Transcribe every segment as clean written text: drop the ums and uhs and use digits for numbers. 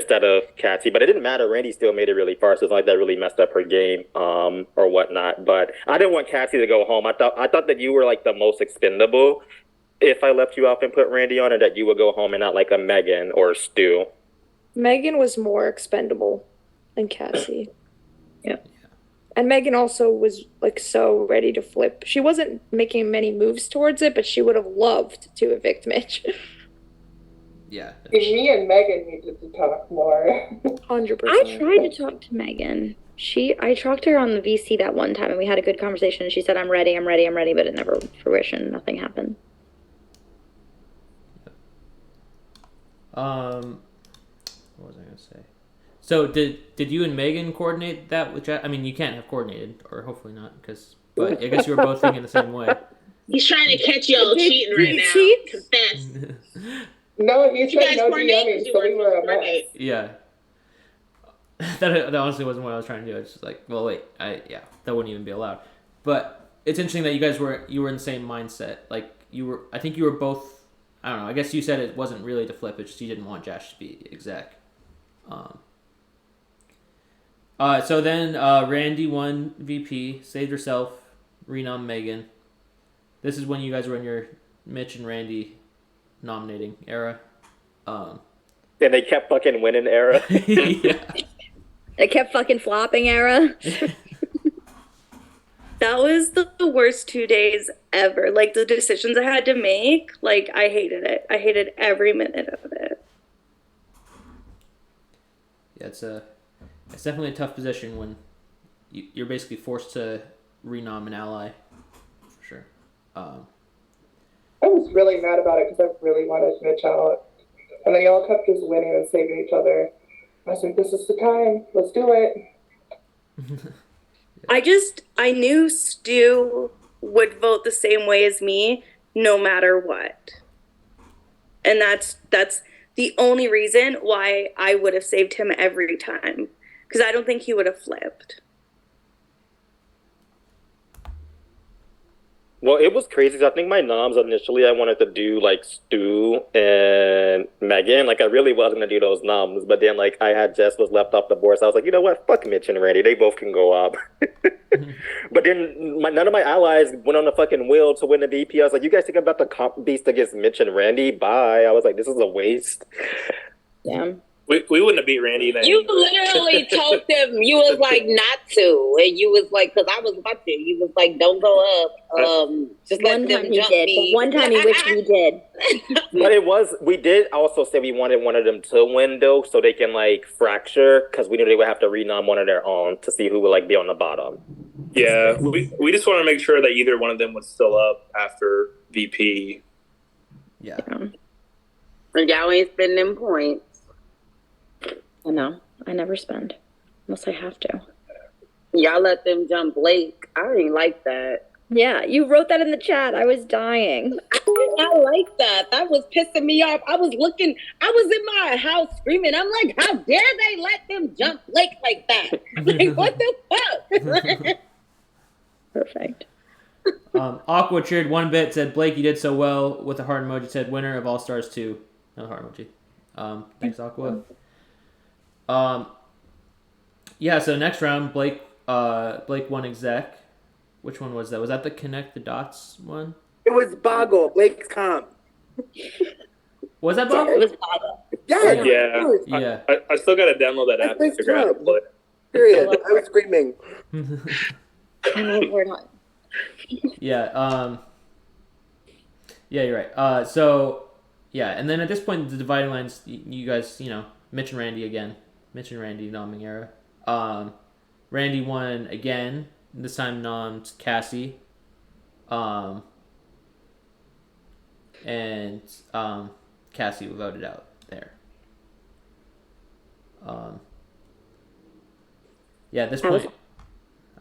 instead of Cassie, but it didn't matter. Randy still made it really far, so it's not like that really messed up her game, or whatnot. But I didn't want Cassie to go home. I thought that you were like the most expendable if I left you off and put Randy on, or that you would go home and not like a Megan or a Stu. Megan was more expendable than Cassie. Yeah. And Megan also was like so ready to flip. She wasn't making many moves towards it, but she would have loved to evict Mitch. Yeah. Me and Megan needed to talk more. 100%. I tried to talk to Megan. I talked to her on the VC that one time, and we had a good conversation. And she said, "I'm ready, I'm ready, I'm ready," but it never fruition. Nothing happened. What was I gonna say? So did you and Megan coordinate that with Jack? I mean, you can't have coordinated, or hopefully not, but I guess you were both thinking the same way. He's trying to catch y'all cheating right now. Cheat? Confess. No, he You said guys no coordinate DMing, 'cause you so we weren't were a mess. coordinate. Yeah. That honestly wasn't what I was trying to do. It's just like, well, wait, that wouldn't even be allowed. But it's interesting that you guys were in the same mindset. Like I think you were both. I don't know. I guess you said it wasn't really to flip. It's just you didn't want Josh to be exec. So then Randy won VP, saved herself, renom Megan. This is when you guys were in your Mitch and Randy nominating era. And they kept fucking winning era. Yeah. It kept fucking flopping, era. That was the worst 2 days ever. Like, the decisions I had to make, like, I hated it. I hated every minute of it. Yeah, it's definitely a tough position when you're basically forced to renom an ally, for sure. I was really mad about it because I really wanted Mitch out. And then y'all kept just winning and saving each other. I was like, this is the time. Let's do it. I knew Stu would vote the same way as me, no matter what. And that's the only reason why I would have saved him every time. Because I don't think he would have flipped. Well, it was crazy. I think my noms initially I wanted to do like Stu and Megan. Like I really wasn't gonna do those noms, but then like I had Jess was left off the board, so I was like, you know what? Fuck Mitch and Randy. They both can go up. But then none of my allies went on the fucking wheel to win the VP. I was like, you guys think I'm about to comp beast against Mitch and Randy? Bye. I was like, this is a waste. Damn. We wouldn't have beat Randy then. You literally told them you was like not to, and you was like, because I was about to. You was like, don't go up. Just let One them time he jump did, me. but one time he wished he did. But we did also say we wanted one of them to win though, so they can like fracture, because we knew they would have to renom one of their own to see who would like be on the bottom. Yeah, we just want to make sure that either one of them was still up after VP. Yeah. And y'all ain't spending points. I know. I never spend. Unless I have to. Y'all let them jump Blake. I ain't like that. Yeah, you wrote that in the chat. I was dying. I did not like that. That was pissing me off. I was in my house screaming. I'm like, how dare they let them jump Blake like that? Like, what the fuck? Perfect. Aqua cheered one bit, said Blake, you did so well with a heart emoji, said winner of All Stars 2. Another heart emoji. Thanks, Aqua. Yeah, so next round, Blake won exec. Which one was that? Was that the Connect the Dots one? It was Boggle, Blake's comp. Was that Bob? It was Baba. Yeah. Yeah. I still got to download that app to figure out how to play. Period. I was screaming. We're not. Yeah. Yeah, you're right. So, yeah, and then at this point, the dividing lines, you guys, Mitch and Randy again. Mitch and Randy nomming era. Randy won again. This time nommed Cassie. And Cassie voted out there. Yeah, at this point,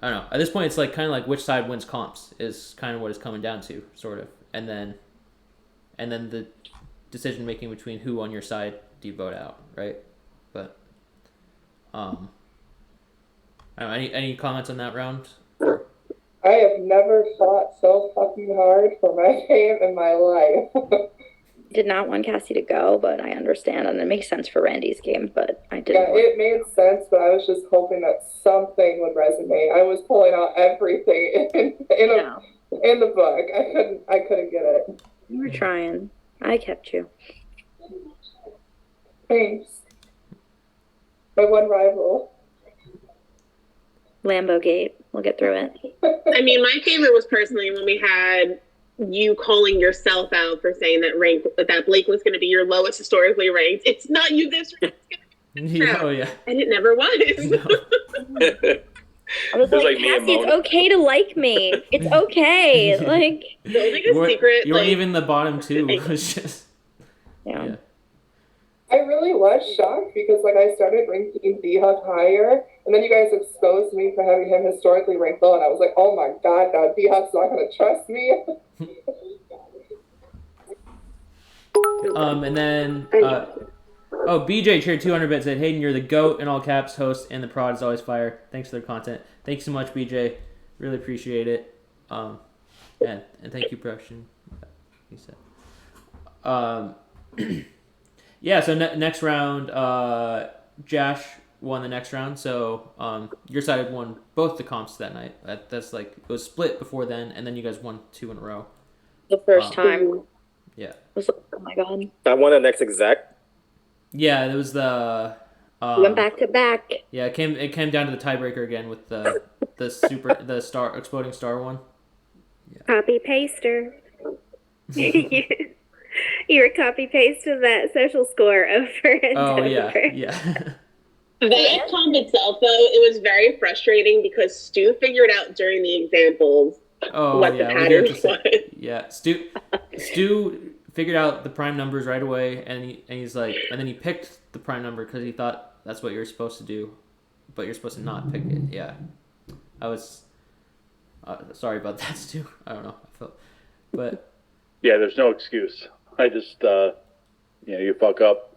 I don't know. At this point, it's like kind of like which side wins comps is kind of what it's coming down to, sort of. And then the decision making between who on your side do you vote out, right? But I don't know, any comments on that round? I have never fought so fucking hard for my game in my life. Did not want Cassie to go, but I understand, and it makes sense for Randy's game, but I Yeah, didn't want it made sense, but I was just hoping that something would resonate. I was pulling out everything No. in the book. I couldn't get it. You were trying. I kept you. Thanks. My one rival. Lambo Gate. We'll get through it. I mean, my favorite was personally when we had you calling yourself out for saying that Blake was going to be your lowest historically ranked. It's not you this round. Oh yeah. And it never was. I was It was like, like me and Cassie, it's Mona. okay to like me. It's okay. Like, Building You a weren't, secret. you weren't like, even the bottom two. It was just yeah. I really was shocked because like I started ranking D-Hug higher, and then you guys exposed me for having him historically ranked low, and I was like, oh my god, now D-Hug's not gonna trust me. And then BJ cheered 200 bits, said Hayden, you're the GOAT in all caps, host, and the prod is always fire. Thanks for their content. Thanks so much, BJ. Really appreciate it. And thank you, production. He said. Yeah, so next round, Josh won the next round. So your side had won both the comps that night. That's like, it was split before then, and then you guys won 2 in a row. The first time. Yeah. Was, oh my god. I won the next exec. Yeah, it was the. We went back to back. Yeah, it came down to the tiebreaker again with the exploding star one. Yeah. Copy paster. You were copy pasting that social score over and Oh over. yeah. that comp itself, though, it was very frustrating because Stu figured out during the examples Oh what yeah. the we do have pattern to say- was. Yeah, Stu figured out the prime numbers right away, and he's like, and then he picked the prime number because he thought that's what you're supposed to do, but you're supposed to not pick it. Yeah, I was sorry about that, Stu. I don't know. I felt, but yeah, there's no excuse. I just you fuck up.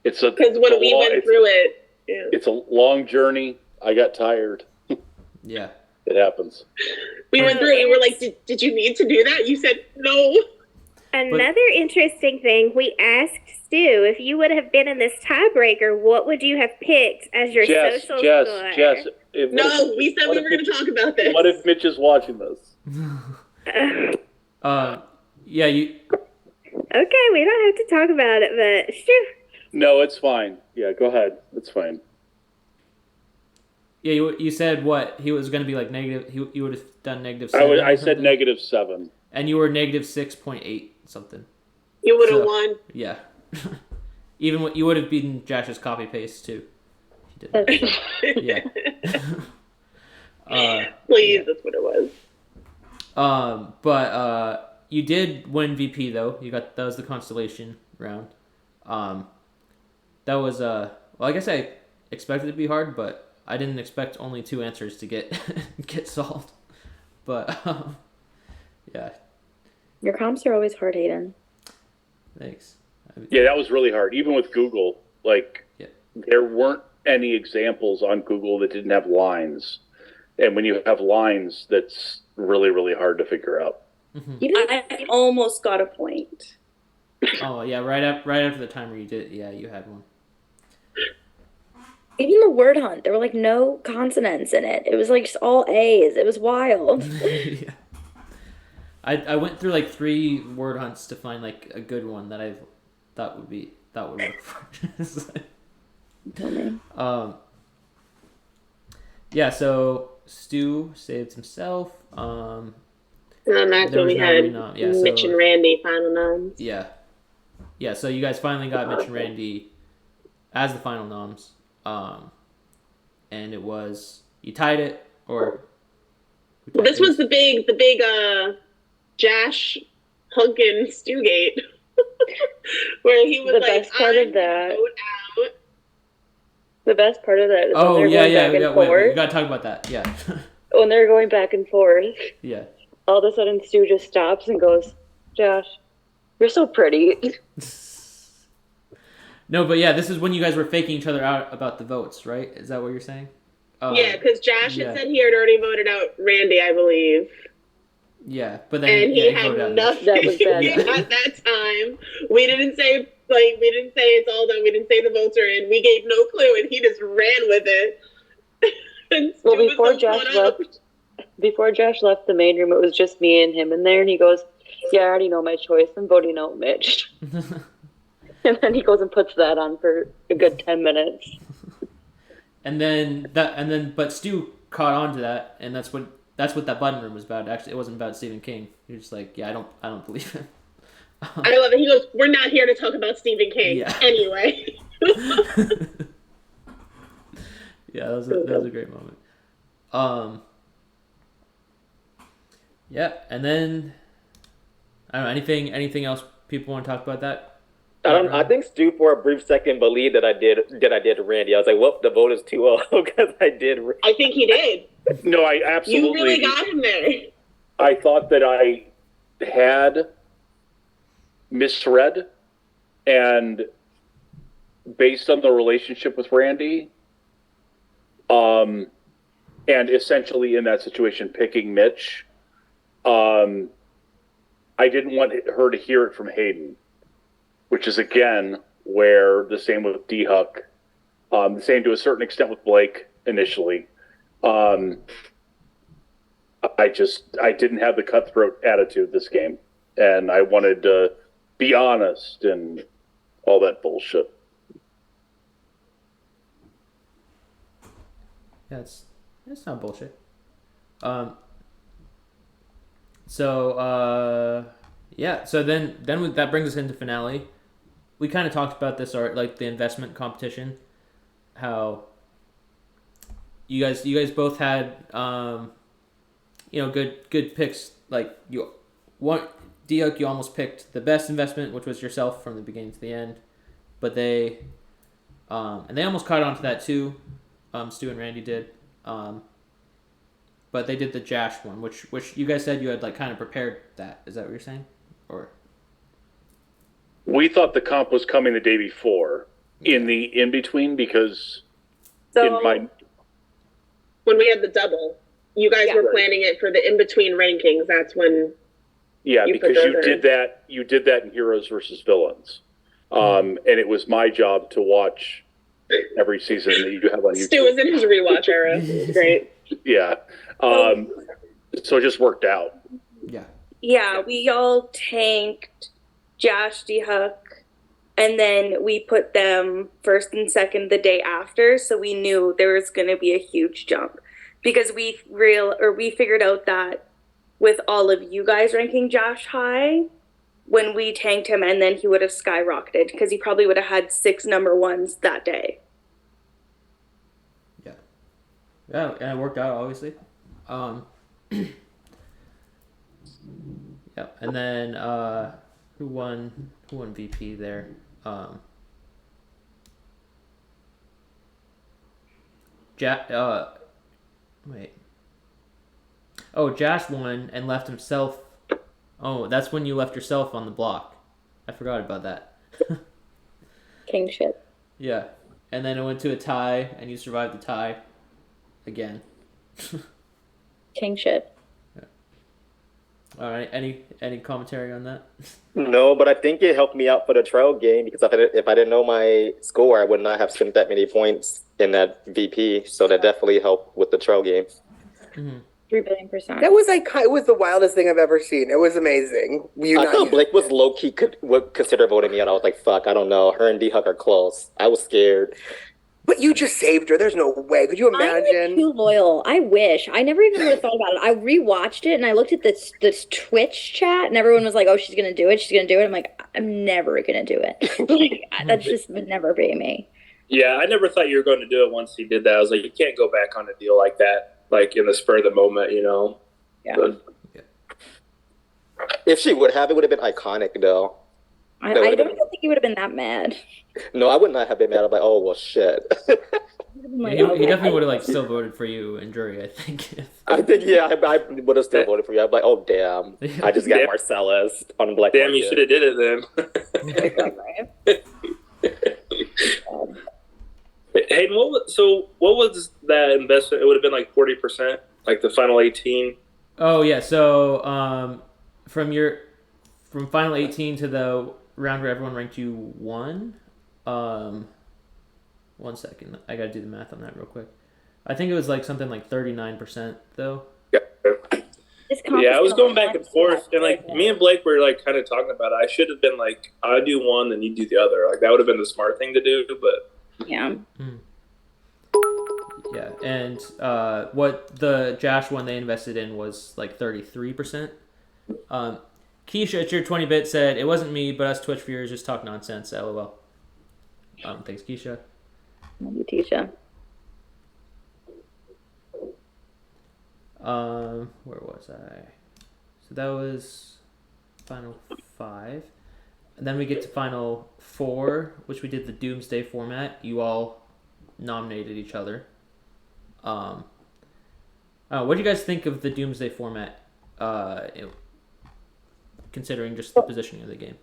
It's a Because when we went through it, yeah. It's a long journey. I got tired. yeah, it happens. We went through it and we're like, did you need to do that? You said no. Another interesting thing, we asked Stu, if you would have been in this tiebreaker, what would you have picked as your social score? Jess. No, we said we were going to talk about this. What if Mitch is watching this? yeah, you. Okay, we don't have to talk about it, but Stu. No, it's fine. Yeah, go ahead. It's fine. Yeah, you said what he was going to be like negative. You would have done -7. I said -7, and you were -6.8 something. You would have won. Yeah, even what you would have beaten Josh's copy paste too. He did. Yeah. Please, that's what it was. But you did win VP though. That was the constellation round. That was well, I guess I expected it to be hard, but I didn't expect only 2 answers to get solved. But yeah. Your comps are always hard, Hayden. Thanks. Yeah, that was really hard. Even with Google, there weren't any examples on Google that didn't have lines. And when you have lines, that's really, really hard to figure out. Mm-hmm. I almost got a point. Oh yeah, right after the timer you did. Yeah, you had one. Even the word hunt, there were like no consonants in it. It was like just all A's. It was wild. Yeah. I went through like 3 word hunts to find like a good one that I thought would work for. Yeah, so Stu saved himself. And then that's there when was we no had renom. Yeah, Mitch and Randy final noms. Yeah. Yeah, so you guys finally got Mitch and Randy as the final noms. And it was, you tied it, or... Well, this was the big Josh Hunkin Stewgate. Where he was The like, best part of that. Out. The best part of that is Oh, when they're going back and wait, forth. we gotta talk about that, yeah. When they're going back and forth, Yeah. all of a sudden Stu just stops and goes, Josh, you're so pretty. No, but yeah, this is when you guys were faking each other out about the votes, right? Is that what you're saying? Yeah, because Josh had said he had already voted out Randy, I believe. Yeah, but then and he voted out had Mitch. nothing That was bad. at that time. We didn't say it's all done. We didn't say the votes are in. We gave no clue, and he just ran with it. And Well, Stu was before so Josh caught up. left the main room, it was just me and him in there, and he goes, "Yeah, I already know my choice. I'm voting out Mitch." And then he goes and puts that on for a good 10 minutes. But Stu caught on to that, and that's what that button room was about. Actually, it wasn't about Stephen King. He was just like, yeah, I don't believe him. I love it. He goes, "We're not here to talk about Stephen King anyway." Yeah, that was a great moment. Yeah, and then I don't know anything else people want to talk about that. I think Stu for a brief second believed that I did Randy. I was like, "Whoop, the vote is 2-0 because I did." I think he did. No, I absolutely. You really got him there. I thought that I had misread, and based on the relationship with Randy, and essentially in that situation picking Mitch, I didn't want her to hear it from Hayden, which is again where the same with D-Huck, the same to a certain extent with Blake initially. I didn't have the cutthroat attitude this game, and I wanted to be honest and all that bullshit. Yeah, it's not bullshit. So then that brings us into finale. We kind of talked about this, like the investment competition, how you guys both had good picks. Like D-Huck, you almost picked the best investment, which was yourself from the beginning to the end, but they almost caught on to that too. Stu and Randy did, but they did the Josh one, which you guys said you had like kind of prepared that. Is that what you're saying, or? We thought the comp was coming the day before, in the in between, because when we had the double, you guys were planning it for the in between rankings. That's when. Yeah, because you did that. You did that in Heroes versus Villains, and it was my job to watch every season that you have on YouTube. Stu was in his rewatch era. It was great. Yeah, so it just worked out. Yeah, we all tanked Josh, D-Huck, and then we put them first and second the day after, so we knew there was going to be a huge jump because we figured out that with all of you guys ranking Josh high, when we tanked him, and then he would have skyrocketed because he probably would have had 6 number ones that day. Yeah, and it worked out obviously. Yeah, and then who won VP there? Wait. Oh, Josh won and left himself. Oh, that's when you left yourself on the block. I forgot about that. King shit. Yeah, and then it went to a tie, and you survived the tie again. King shit. All right. Any commentary on that? No, but I think it helped me out for the trail game because if I didn't know my score, I would not have spent that many points in that VP. So that definitely helped with the trail game. 3 billion%. That was it was the wildest thing I've ever seen. It was amazing. I thought Blake was low key would consider voting me out. I was like, fuck, I don't know. Her and D-Huck are close. I was scared. But you just saved her. There's no way. Could you imagine? I'm like too loyal. I wish. I never even would have thought about it. I rewatched it and I looked at this Twitch chat and everyone was like, "Oh, she's gonna do it. She's gonna do it." I'm like, I'm never gonna do it. Like that's just would never be me. Yeah, I never thought you were going to do it once he did that. I was like, you can't go back on a deal like that, like in the spur of the moment, you know. Yeah. But, if she would have, it would have been iconic though. I don't even think he would have been that mad. No, I would not have been mad. I'm like, oh well, shit. He definitely would have like still voted for you in jury. I think. I think I would have still voted for you. I'm like, oh damn, I just got Marcellus on Black. Damn, you should have did it then. Hayden, what was that investment? It would have been like 40%, like the final 18 Oh yeah, so from final 18 to the round where everyone ranked you 1. 1 second, I gotta do the math on that real quick. I think it was like something like 39% though. Yeah. Yeah, I was going back and forth, and like me and Blake were like kind of talking about it. I should have been like, I do one, then you do the other. Like that would have been the smart thing to do, but Yeah. Yeah, and what the Josh one they invested in was like 33%. Keisha, it's your 20-bit said, it wasn't me, but us Twitch viewers just talk nonsense, lol. Thanks, Keisha. Thank you, Tisha. Where was I? So that was final 5. And then we get to final 4, which we did the Doomsday format. You all nominated each other. What do you guys think of the Doomsday format? Considering just the positioning of the game.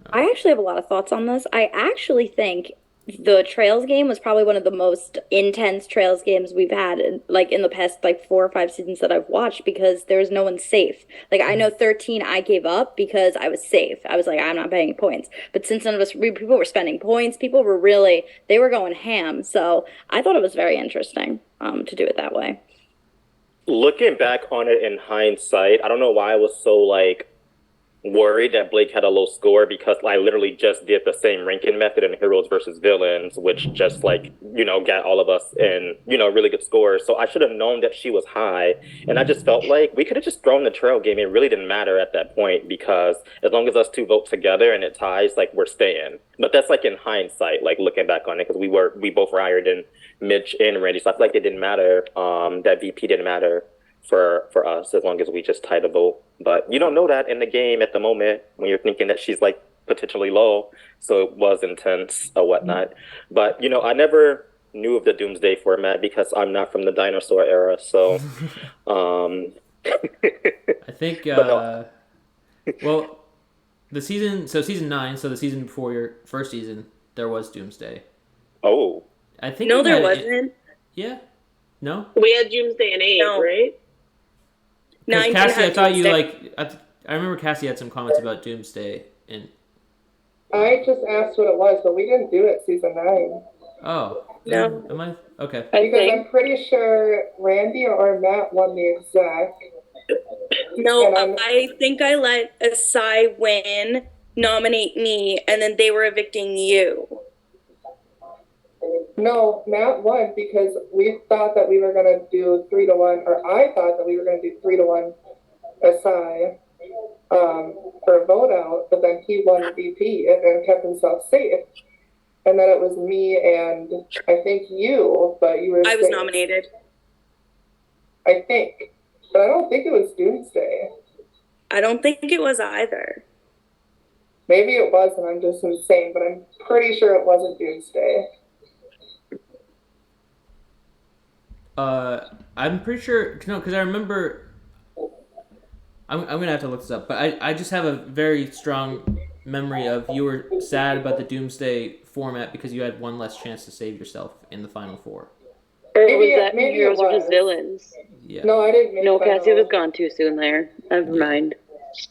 I actually have a lot of thoughts on this. I actually think the Trails game was probably one of the most intense Trails games we've had in the past 4 or 5 seasons that I've watched, because there was no one safe. Like, I know 13 I gave up because I was safe. I was like, I'm not paying points. But since none of us, people were spending points, they were going ham. So I thought it was very interesting to do it that way. Looking back on it in hindsight, I don't know why I was so worried that Blake had a low score, because I literally just did the same ranking method in Heroes versus Villains, which just got all of us in really good scores. So I should have known that she was high, and I just felt like we could have just thrown the trail game. It really didn't matter at that point, because as long as us two vote together and it ties, we're staying. But that's in hindsight, looking back on it, because we both were higher than Mitch and Randy, so I feel like it didn't matter. That VP didn't matter for us, as long as we just tied a vote. But you don't know that in the game at the moment when you're thinking that she's potentially low, so it was intense or whatnot. But I never knew of the Doomsday format because I'm not from the dinosaur era, so I think well, season 9, so the season before your first season, there was Doomsday. Oh, I think no, there wasn't. Yeah, no, we had Doomsday in 8, right? Because Cassie, I thought you I remember Cassie had some comments about Doomsday in. I just asked what it was, but we didn't do it season 9. Oh. No. Am I? Okay. Because I'm pretty sure Randy or Matt won the exec. No, I think I let Asai win, nominate me, and then they were evicting you. No, Matt won because we thought that we were going to do 3-1, or I thought that we were going to do 3-1 Asai for a vote out, but then he won the VP and kept himself safe. And then it was me and I think you, but you were. I was nominated. I think, but I don't think it was Doomsday. I don't think it was either. Maybe it was, and I'm just insane, but I'm pretty sure it wasn't Doomsday. I'm pretty sure, because I remember. I'm gonna have to look this up, but I just have a very strong memory of you were sad about the Doomsday format because you had one less chance to save yourself in the final 4. Or was that Heroes versus Villains? Yeah. No, I didn't make No, Cassie was gone too soon there. Never mind.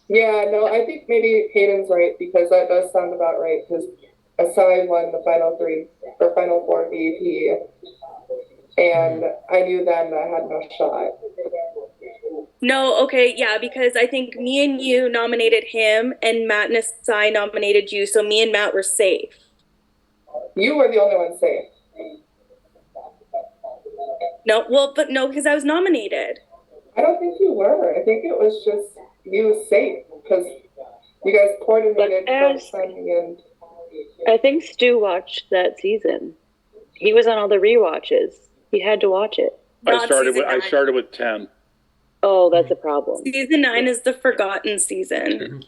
Yeah, no, I think maybe Hayden's right, because that does sound about right, because Asai won the final 4 VP, and I knew then that I had no shot. No, okay, yeah, because I think me and you nominated him, and Matt and Asai nominated you, so me and Matt were safe. You were the only one safe. No, well, but no, because I was nominated. I don't think you were. I think it was just you safe, because you guys coordinated and I think Stu watched that season. He was on all the rewatches. He had to watch it. I started with 10. Oh, that's a problem. Season 9 is the forgotten season.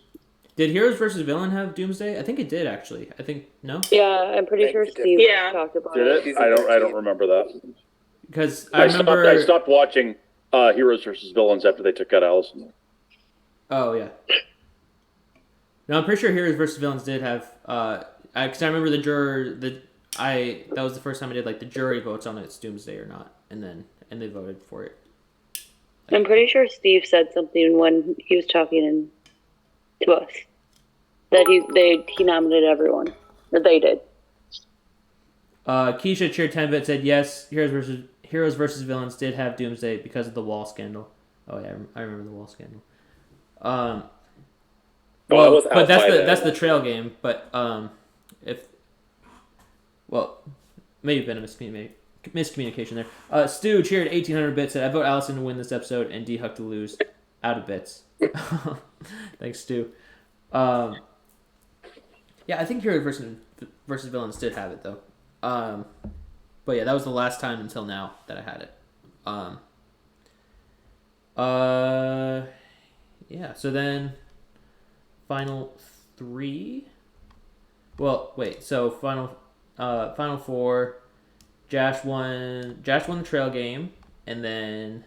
Did Heroes versus Villain have Doomsday? I think it did, actually. I think, no? Yeah, I'm pretty sure Steve talked about it. Did it? I don't remember that. Because I remember... I stopped watching Heroes versus Villains after they took out Allison. Oh, yeah. No, I'm pretty sure Heroes versus Villains did have... Because I remember the juror... that was the first time I did, the jury votes on it's Doomsday or not. And they voted for it. I'm pretty sure Steve said something when he was talking to us that he nominated everyone. Or they did. Keisha Cheer 10-bit said yes. Heroes versus Villains did have Doomsday because of the wall scandal. Oh yeah, I remember the wall scandal. But that's the trail game. But maybe been a miscommunication there. Stu cheered 1800 bits. Said I vote Allison to win this episode and D Huck to lose. Out of bits. Thanks, Stu. Yeah, I think Heroes versus Villains did have it though. But yeah, that was the last time until now that I had it. Yeah, so then final three. Well, wait. So final four. Josh won the trail game, and then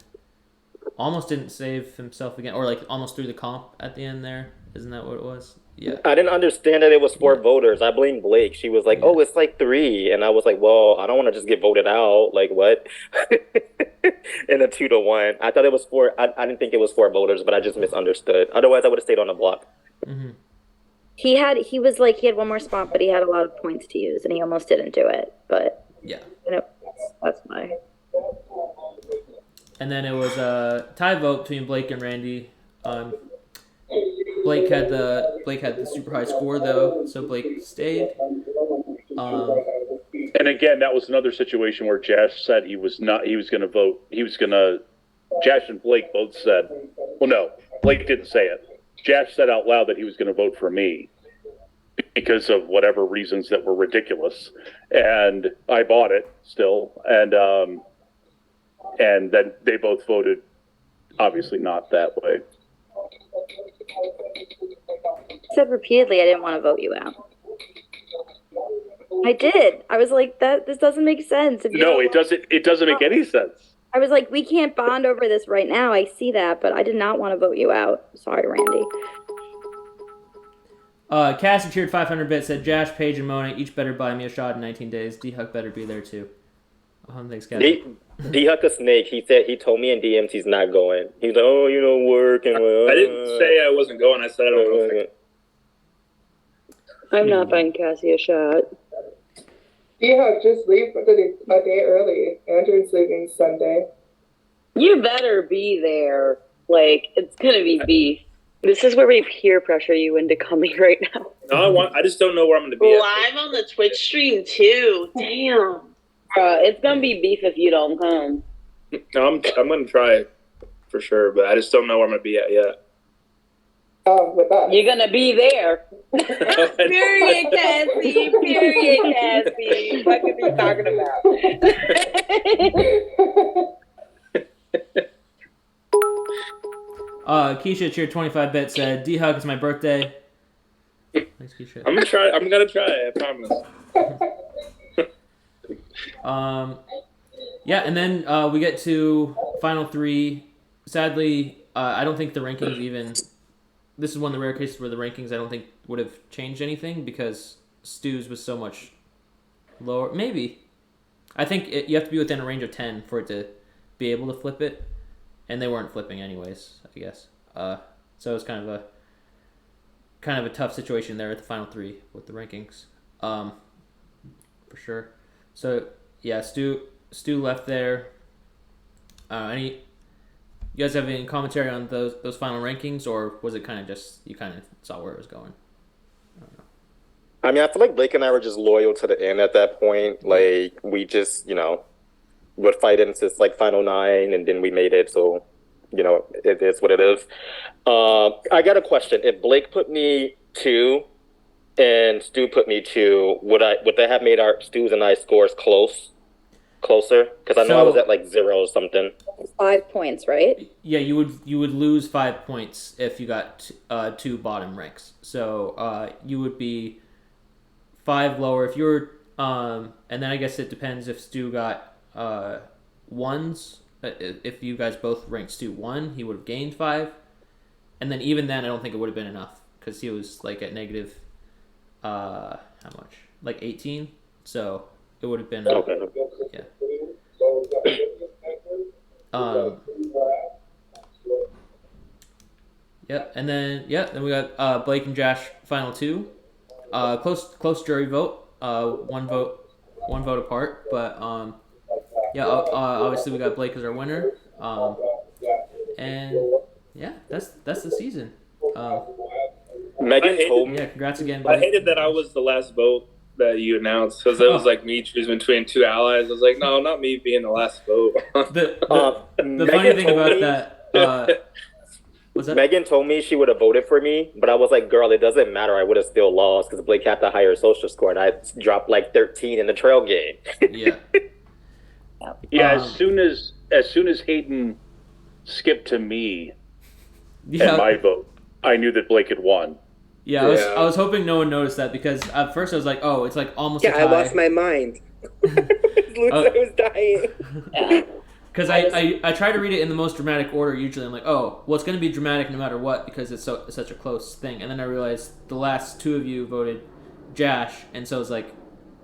almost didn't save himself again, or like almost threw the comp at the end there. Isn't that what it was? Yeah. I didn't understand that it was 4 voters. I blame Blake. She was like, "Oh, it's like 3," and I was like, "Well, I don't want to just get voted out. Like what?" In a 2-1. I thought it was 4. I didn't think it was 4 voters, but I just misunderstood. Otherwise, I would have stayed on the block. Mm-hmm. He had one more spot, but he had a lot of points to use, and he almost didn't do it. But yeah, that's my. And then it was a tie vote between Blake and Randy. Blake had the super high score though, so Blake stayed. And again, that was another situation where Josh said he was going to vote. Josh and Blake both said, well, no, Blake didn't say it. Josh said out loud that he was going to vote for me because of whatever reasons that were ridiculous. And I bought it still. And then they both voted, obviously not that way. I said repeatedly I didn't want to vote you out. I did. I was like, this doesn't make sense. No, it doesn't make any sense. I was like, we can't bond over this right now. I see that, but I did not want to vote you out. Sorry, Randy. Cassie cheered 500 bits, said Josh, Paige, and Mona each better buy me a shot in 19 days. D-Huck better be there too. Thanks, Cassie. D-Huck a snake. He told me in DMs he's not going. He's like, oh, work and I didn't say I wasn't going. I said I don't know. I'm not buying Cassie a shot. D-Huck, just leave a day early. Andrew's leaving Sunday. You better be there. Like, it's gonna be beef. This is where we peer pressure you into coming right now. No, I just don't know where I'm going to be. Live on the Twitch stream too. Damn. It's gonna be beef if you don't come. No, I'm going to try for sure, but I just don't know where I'm going to be at yet. With us. You're gonna be there. Period, Cassie. Period, Cassie. What are you talking about? Keisha cheered 25 bits, said D-Hug, it's my birthday. Thanks, Keisha. I'm gonna try, I promise. Yeah, and then we get to final three. Sadly, I don't think the rankings even. This is one of the rare cases where the rankings I don't think would have changed anything because Stu's was so much lower. Maybe. I think you have to be within a range of 10 for it to be able to flip it, and they weren't flipping anyways, I guess. So it was kind of a tough situation there at the final three with the rankings, for sure. So yeah, Stu left there. You guys have any commentary on those final rankings, or was it kind of just you kind of saw where it was going? I don't know. I mean, I feel like Blake and I were just loyal to the end at that point. Like we just, would fight into like final 9, and then we made it. So, it is what it is. I got a question. If Blake put me 2 and Stu put me 2, would that have made our Stu's and I scores closer? Because I know I was at like 0 or something. 5 points, right? Yeah, you would lose 5 points if you got 2 bottom ranks. So you would be 5 lower if you're. And then I guess it depends if Stu got 1s. If you guys both ranked Stu 1, he would have gained 5. And then even then, I don't think it would have been enough because he was like at negative. How much? Like 18. So it would have been. Yeah. and then we got Blake and Josh final two. Close jury vote. One vote apart. But obviously we got Blake as our winner. And yeah, that's the season. Megan told me. Yeah, congrats again, Blake. I hated that I was the last vote that you announced because it was like me choosing between two allies. I was like, no, not me being the last vote. The funny thing about that was that Megan told me she would have voted for me, but I was like, girl, it doesn't matter. I would have still lost because Blake had the higher social score, and I dropped like 13 in the trail game. Yeah. As soon as Hayden skipped to me and my vote, I knew that Blake had won. Yeah, I was hoping no one noticed that because at first I was like, oh, it's like almost a tie. I lost my mind. I was dying. Yeah. Because I try to read it in the most dramatic order usually. I'm like, oh, well, it's going to be dramatic no matter what because it's such a close thing. And then I realized the last two of you voted Josh, and so it's like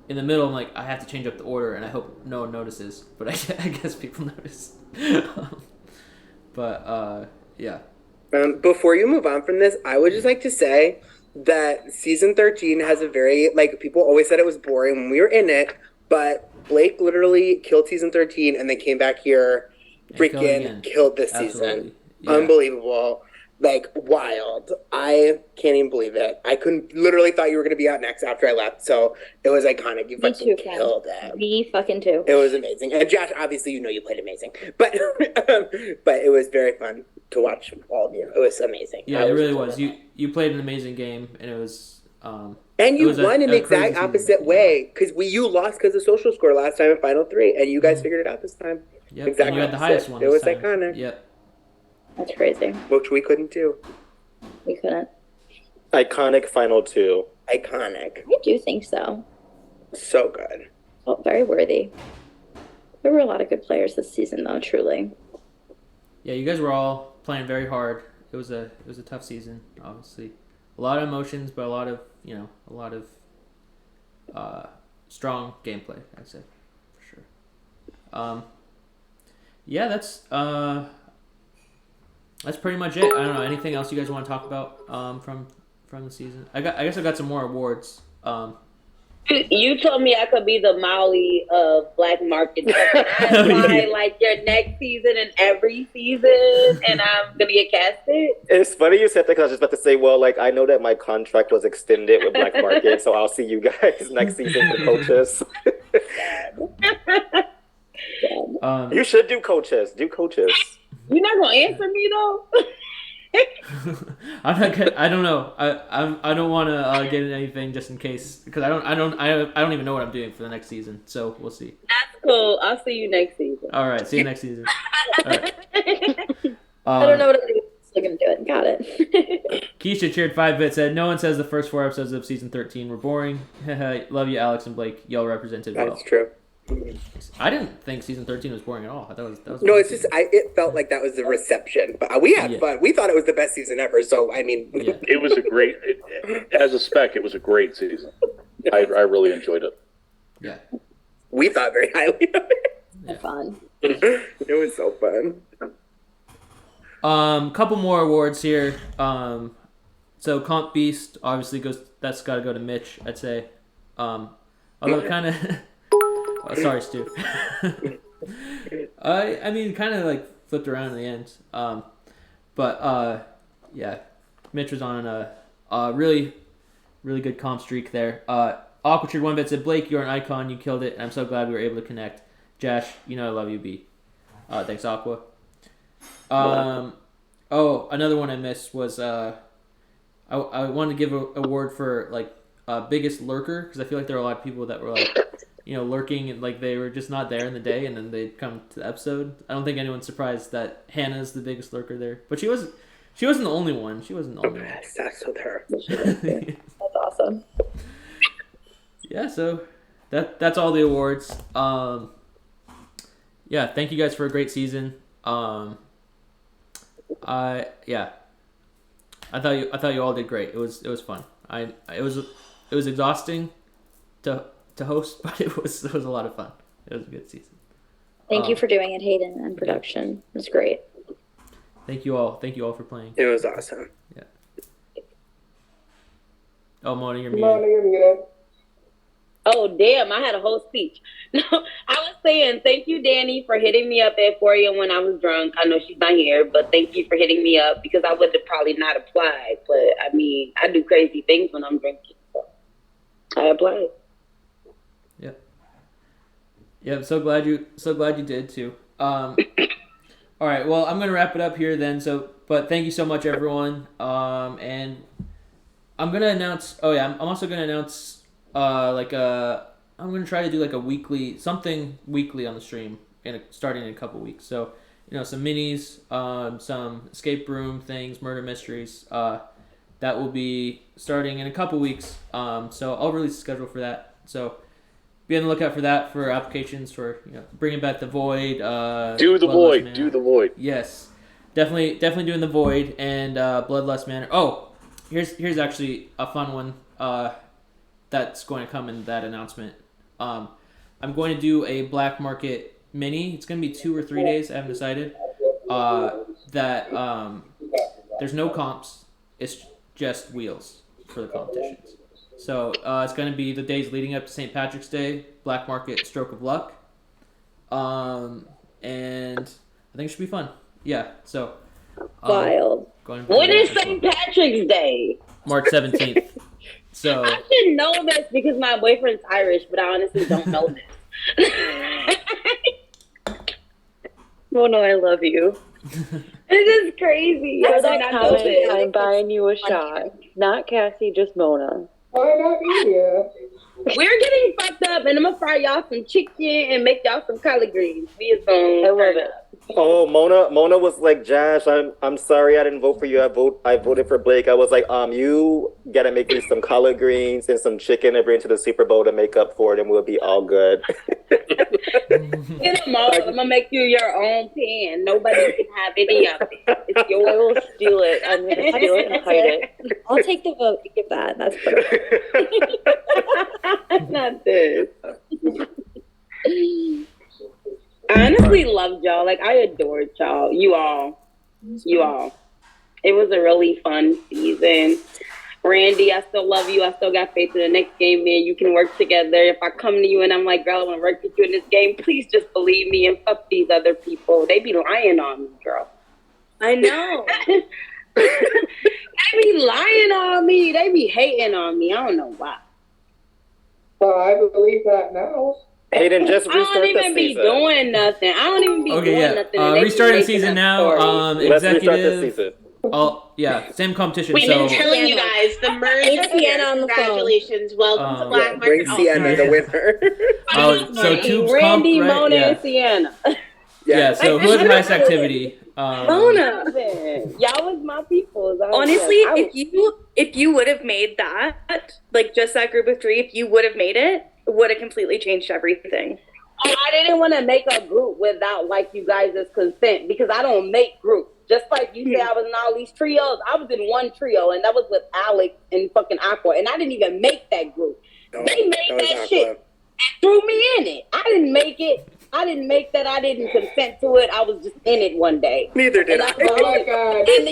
in the middle I'm like, I have to change up the order, and I hope no one notices. But I guess people notice. Yeah. Before you move on from this, I would just like to say that season 13 has a very, people always said it was boring when we were in it, but Blake literally killed season 13 and then came back here, freaking killed this season. Yeah. Unbelievable. Wild. I can't even believe it. I literally thought you were going to be out next after I left, so it was iconic. You fucking killed it. Me fucking too. It was amazing. And Josh, obviously, you played amazing. But it was very fun to watch all of you. It was amazing. Yeah, it really was. You played an amazing game, and it was... and you won in the exact opposite way, because you lost because of social score last time in Final 3, and you guys figured it out this time. Yep, exactly. And you had the highest one. It was iconic. Yep. That's crazy. Which we couldn't do. We couldn't. Iconic Final 2. Iconic. I do think so. So good. Well, very worthy. There were a lot of good players this season, though, truly. Yeah, you guys were all playing very hard. It was a tough season, obviously. A lot of emotions, but a lot of strong gameplay, I'd say, for sure. Yeah, that's pretty much it. I don't know. Anything else you guys want to talk about from the season? I guess I got some more awards. You told me I could be the Molly of Black Market. That's why, your next season and every season, and I'm gonna get casted. It's funny you said that because I was just about to say, well, I know that my contract was extended with Black Market, so I'll see you guys next season for coaches. You should do coaches. Do coaches. You're not gonna answer me though. I'm not good. I don't know. I don't want to get into anything just in case because I don't even know what I'm doing for the next season. So we'll see. That's cool. I'll see you next season. All right. See you next season. All right. I don't know what I'm doing. Still gonna do it. Got it. Keisha cheered 5-bit said no one says the first 4 episodes of season 13 were boring. Love you, Alex and Blake. Y'all represented well. That's true. I didn't think season 13 was boring at all. I thought that was no. It's just it felt like that was the reception, but we had fun. We thought it was the best season ever. So I mean, it was a great. As a spec, it was a great season. I really enjoyed it. Yeah, we thought very highly of it. Fun. It was so fun. Couple more awards here. So Comp Beast obviously that's got to go to Mitch. I'd say. Although kind of. Oh, sorry, Stu. I mean, kind of flipped around in the end. Yeah, Mitch was on a really, really good comp streak there. Aquachured 1-bit said, Blake, you're an icon. You killed it. And I'm so glad we were able to connect. Josh, I love you, B. Thanks, Aqua. Another one I missed was I wanted to give a award for biggest lurker because I feel like there are a lot of people that were lurking and they were just not there in the day and then they'd come to the episode. I don't think anyone's surprised that Hannah's the biggest lurker there, but she wasn't the only one. She wasn't the only one. That's with her. That's awesome. Yeah, so that's all the awards. Yeah, thank you guys for a great season. I thought you all did great. It was fun. It was exhausting to host, but it was a lot of fun. It was a good season. Thank you for doing it, Hayden, and production. It was great. Thank you all. Thank you all for playing. It was awesome. Yeah. Oh, Mona, you're Mona, muted. you're muted. Oh, damn. I had a whole speech. No, I was saying thank you, Danny, for hitting me up at 4 a.m. when I was drunk. I know she's not here, but thank you for hitting me up because I would have probably not applied. But, I mean, I do crazy things when I'm drinking. So I applied. Yep. Yep. So glad you did too. All right. Well, I'm gonna wrap it up here then. But thank you so much, everyone. And I'm gonna announce. Oh yeah, I'm also gonna announce. I'm gonna try to do like something weekly on the stream, starting in a couple weeks. So, some minis, some escape room things, murder mysteries. That will be starting in a couple weeks. So I'll release a schedule for that. So be on the lookout for that, for applications for bringing back the Void. Do the Void. Yes, definitely doing the Void and Bloodlust Manor. Oh, here's actually a fun one. That's going to come in that announcement. I'm going to do a black market mini. It's going to be 2 or 3 days. I haven't decided. There's no comps. It's just wheels for the competitions. So it's going to be the days leading up to St. Patrick's Day, Black Market Stroke of Luck. And I think it should be fun. Yeah, so. Wild. When is St. Patrick's Day? March 17th. So I should know this because my boyfriend's Irish, but I honestly don't know this. Oh no, I love you. This is crazy. For that comment, I'm buying you a shot. Not Cassie, just Mona. Why not you? We're getting fucked up, and I'm gonna fry y'all some chicken and make y'all some collard greens. We is going. I love it. Oh, Mona was like, Josh, I'm sorry I didn't vote for you. I voted for Blake. I was like, you gotta make me some collard greens and some chicken and bring to the Super Bowl to make up for it, and we'll be all good. Get them all. I'm gonna make you your own pan. Nobody can have any of it. It's yours. I will steal it. I'm gonna steal it and hide it. I'll take the vote to give that. That's perfect. Not this. I honestly loved y'all. Like, I adored y'all. You all. It was a really fun season. Randy, I still love you. I still got faith in the next game, man. You can work together. If I come to you and I'm like, girl, I want to work with you in this game, please just believe me and fuck these other people. They be lying on me, girl. I know. They be lying on me. They be hating on me. I don't know why. Well, I believe that now. Hayden, just restart the season. I don't even be doing nothing. I don't even be doing nothing. Restarting the season now. Let's restart the season. Oh, yeah, same competition. We've been telling you guys the merge. Sienna on the phone. Congratulations. Welcome to Black Market. Bring Sienna, the winner. So Tubes Randy, comp, right? Mona, and Sienna. Yeah, so who had the highest activity? Mona. Y'all was my people. Honestly, if you would have made that, like just that group of 3, if you would have made it would have completely changed everything. I didn't want to make a group without like you guys' consent because I don't make groups. Just like you say, I was in all these trios. I was in one trio, and that was with Alex and fucking Aqua, and I didn't even make that group. They made that shit and threw me in it. I didn't make it. I didn't make that. I didn't consent to it. I was just in it one day. Neither did I. Oh my God. And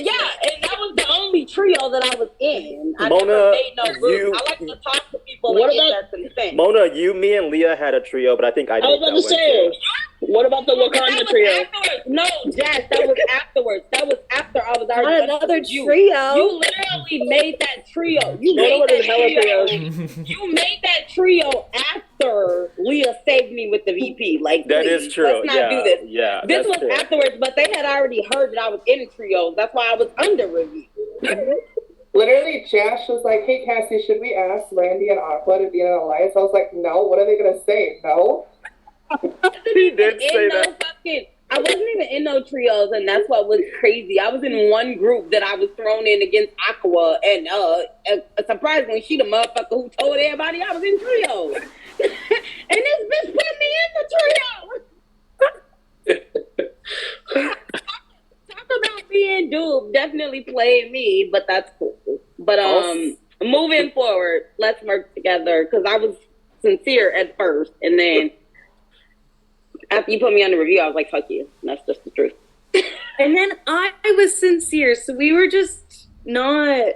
that was the only trio that I was in. I Mona, never made no group. I like to talk to people and get their consent. Mona, me and Leah had a trio, but I think I was about to say, what about the Wakanda trio? No, Jazz, that was afterwards. That was after I was already Not another you. trio. You literally made that trio. You made that trio after Leah saved me with the VP. Like, that please, is true. Let's not do this. Yeah, this was true. afterwards, but they had already heard that I was in trios. That's why I was under review. Literally, Josh was like, hey, Cassie, should we ask Randy and Aqua to be in an alliance? I was like, no. What are they going to say? No? He did say that. I wasn't even in no trios, and that's what was crazy. I was in one group that I was thrown in against Aqua, and surprisingly, she the motherfucker who told everybody I was in trios. And this bitch put me in the trio. Talk about being duped. Definitely played me, but that's cool. But moving forward, let's work together, because I was sincere at first, and then after you put me on the review, I was like, fuck you. And that's just the truth. And then I was sincere, so we were just not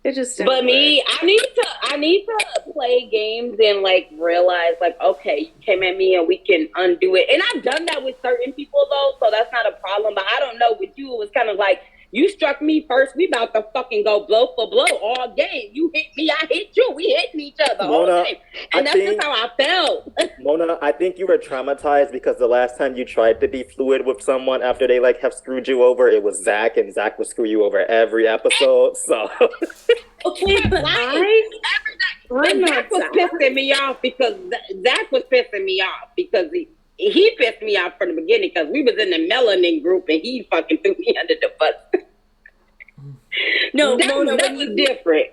It just didn't But work. me, I need to play games and like realize like, okay, you came at me and we can undo it. And I've done that with certain people though, so that's not a problem. But I don't know, with you it was kind of like you struck me first. We about to fucking go blow for blow all game. You hit me, I hit you. We hitting each other all game. And that's just how I felt. Mona, I think you were traumatized because the last time you tried to be fluid with someone after they like have screwed you over, it was Zach, and Zach would screw you over every episode. So okay, but Zach was pissing me off because Zach was pissing me off because he pissed me off from the beginning because we was in the melanin group and he fucking threw me under the bus. No, that Mona, was different.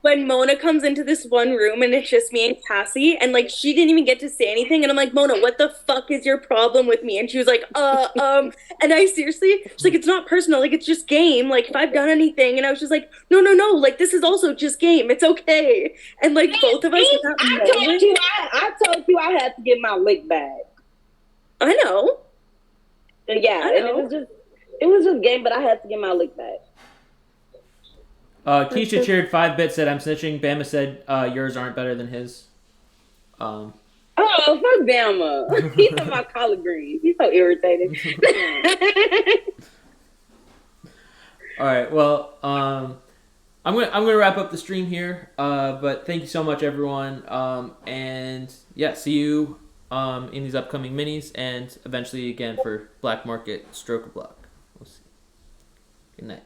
When Mona comes into this one room and it's just me and Cassie, and like she didn't even get to say anything, and I'm like, Mona, what the fuck is your problem with me? And she was like, and I seriously, she's like, it's not personal, like it's just game. Like if I've done anything, and I was just like, no, like this is also just game. It's okay. And like both of us, I told you I had to get my lick back. I know. Yeah, I know. And it was just game, but I had to get my lick back. Keisha cheered 5-bit, said I'm snitching. Bama said yours aren't better than his. Oh, fuck Bama. He's talking about collard greens. He's so irritating. All right, well, I'm gonna wrap up the stream here. But thank you so much, everyone. And yeah, see you in these upcoming minis, and eventually again for Black Market Stroke a Block. We'll see. Good night.